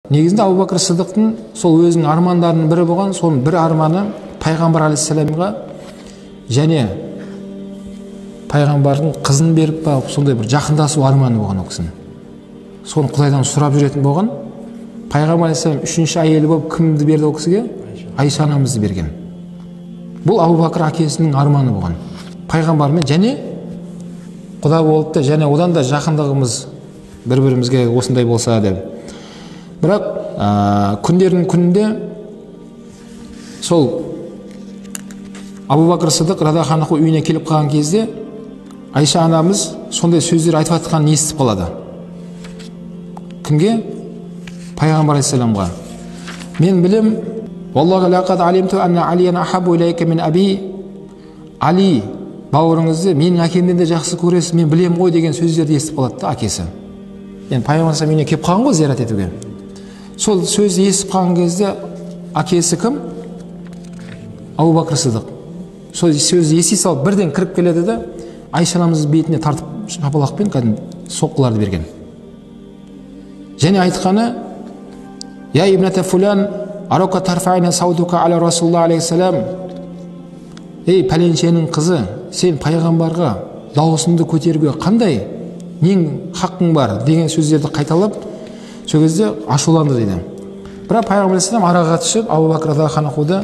Негізінде Абу Бакр Сыдықтың сол өзінің армандарының бірі болған, соның бір арманы пайғамбар алейхиссаламға және пайғамбардың қызын беріп па, сондай бір жақындасу арманы болған ол кісінің. Соны Құдайдан сұрап жүретін болған. Пайғамбар алейхиссалам үшінші әйелі болып кімді берді ол кісіге? Айша анамызды берген. Бұл Абу Бакр әкесінің арманы болған. Пайғамбармен және Құда болып та, және одан да жақындығымыз бір-бірімізге осындай болса деп. Бірақ күндердің күнінде сол Абу Бакр Сыдық радиаллаху анху үйіне келіп қалған кезде Айша анамыз сондай сөздер айтып жатқанын естіп қалады. Кімге? Пайғамбар алейхиссаламға. Мен білем, валлахи лақад алимту анна алиян ахабу илайка мин аби. Али бауырыңызды менің әкемнен де жақсы көресіз, мен білем ғой деген сөздерді естіп қалады да әкесі. Енді пайғамбар алейхиссалам үйіне келіп қалған ғой зиярат етуге. Сол сөзді естіп қалған кезде әкесі кім? Абу Бакр Сыдық. Сол сөзді ести салып бірден кіріп келеді де Айша анамыздың бетіне тартып шапалақпен кәдімгі соққыларды берген. Және айтқаны: "Я ибната фулан, арака тарфайна саудука аля Расулуллах алейхиссалам". Ей пәленшенің қызы, сен пайғамбарға дауысыңды көтеруге қандай нең хақың бар деген сөздерді қайталап, сол кезде ашуланды дейді. Бірақ пайғамбар алейхиссалам араға түсіп, Абу Бакр радиаллаху анхуды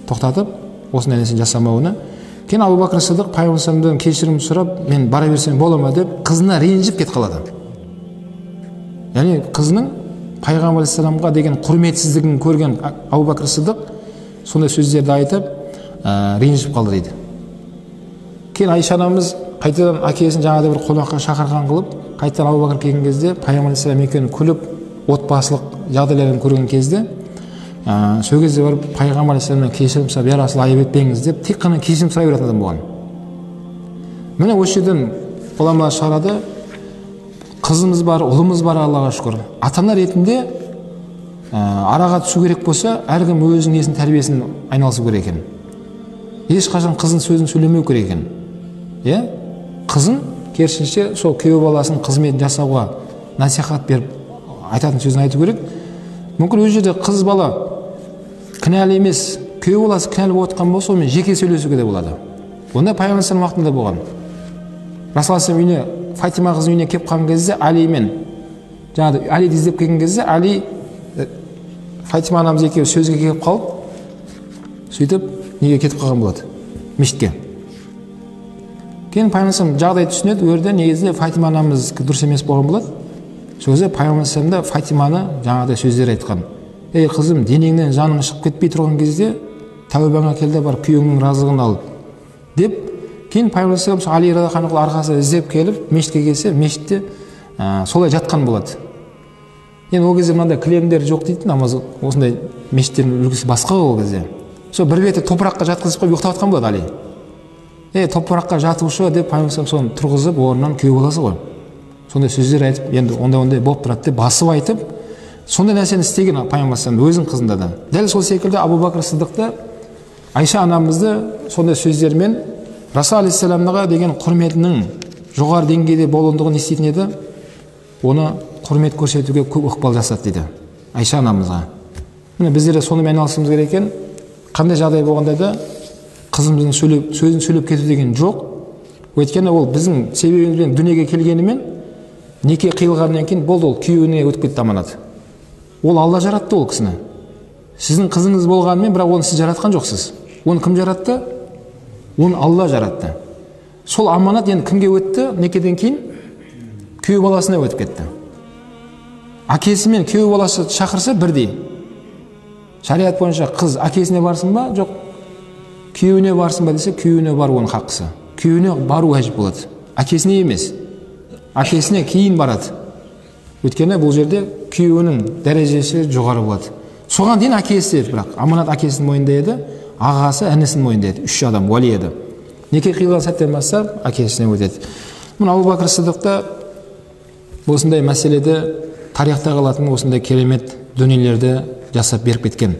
тоқтатып, осындай нәрсені жасамауына. Кейін Абу Бакр Сыдық пайғамбар алейхиссаламдан кешірім сұрап, мен бара берсем бола ма деп қызына ренжіп кетіп қалады. Яғни қызының пайғамбар алейхиссаламға деген құрметсіздігін көрген Абу Бакр Сыдық сондай сөздерді айтып, ренжіп қалды дейді. Кейін Айша анамыз қайтадан әкесін жаңағыдай бір қонаққа шақырған қылып, қайтадан Абу Бакр келген кезде пайғамбар алейхиссалам екеуін күліп, отбасылық жағдайларын көрген кезде, сол кезде барып пайғамбар алейхиссаламнан кешірім сұрап, "Я Расул, айып етпеңіз" деп тек қана кешірім сұрай беретін адам болған. Міне осы жерден ғұламалар шығарады, қызымыз бар, ұлымыз бар, Аллаға шүкір. Ата-ана ретінде араға түсу керек болса, әркім өзінің несін тәрбиесін айналысу керек екен. Ешқашан қызын сөзін сөйлемеу керек екен. Қызын керісінше сол күйеу баласының қызметін жасауға насихат беріп, айтатын сөзін айту керек. Мүмкін өз жерде қыз бала кінәлі емес, күйеу баласы кінәлі болып отқан болса, онымен жеке сөйлесуге де болады. Онда пайғамбар алейхиссалам уақытында болған. Расул алейхиссалам үйіне, Фатима қыздың үйіне келіп қалған кезде, Алимен жаңағы Алиді іздеп келген кезде, Али Фатима анамыз екеуі сөзге келіп қалып, сөйтіп неге кетіп қалған болады? Мешітке. Кейін пайғамбар алейхиссалам жағдай түсінеді, өрде негізінде Фатима анамыз дұрыс емес болған болады. Сол кезде пайғамбар алейхиссалам да Фатиманы жаңағыдай сөздер айтқан. "Ей қызым, денеңнен жаның шығып кетпей тұрған кезде тәубаңа кел де бар, күйеуіңнің разылығын ал" деп. Кейін пайғамбар алейхиссалам Али радиаллаху анху арқасы іздеп келіп мешітке келсе, мешітте солай жатқан болады. Енді ол кезде мынандай кілемдер жоқ дейді, намаз осындай мешіттердің үлгісі басқа ол кезде. Сол бір беті топыраққа жатқызып қойып ұйықтап жатқан болады Али. Топыраққа жатушы деп пайғамбар алейхиссалам соны тұрғызып, орнынан күйеу баласы ғой. Сондай сөздер айтып, енді ондай болып тұрады деп басып айтып, сондай нәрсені істеген пайғамбар алейхиссалам өзінің қызында да. Дәл сол секілді Абу Бакр Сыдықты Айша анамызды сондай сөздермен Расул алейхиссаламға деген құрметінің жоғары деңгейде болуындығын еститін еді, оны құрмет көрсетуге көп ықпал жасады дейді Айша анамызға. Міне біздер де сонымен айналысуымыз керек екен. Қандай жағдай болғанда да қызымыздың сөзін сөйлеп кету деген жоқ. Өйткені ол біздің себебімізбен дүниеге келгенімен, неке қиылғаннан кейін болды, ол күйеуіне өтіп кетті аманат. Ол Алла жаратты ол кісіні. Сіздің қызыңыз болғанымен, бірақ оны сіз жаратқан жоқсыз. Оны кім жаратты? Оны Алла жаратты. Сол аманат енді кімге өтті? Некеден кейін күйеу баласына өтіп кетті. Әкесі мен күйеу баласы шақырса бірдей. Шариғат бойынша қыз әкесіне барсын ба, жоқ күйеуіне барсын ба десе, күйеуіне бару оның хақысы. Күйеуіне бару уәжіп болады. Әкесіне емес. Әкесіне кейін барады. Өйткені бұл жерде күйеуінің дәрежесі жоғары болады. Соған дейін әкесі еді, бірақ аманат әкесінің мойнында еді, ағасы інісінің мойнында еді, 3 адам уәли еді. Неке қиылған сәттен бастап әкесіне өтеді. Мұны Абу Бакр Сыдықта осындай мәселеде тарихта қалатын осындай керемет дүниелерді жасап беріп кеткен.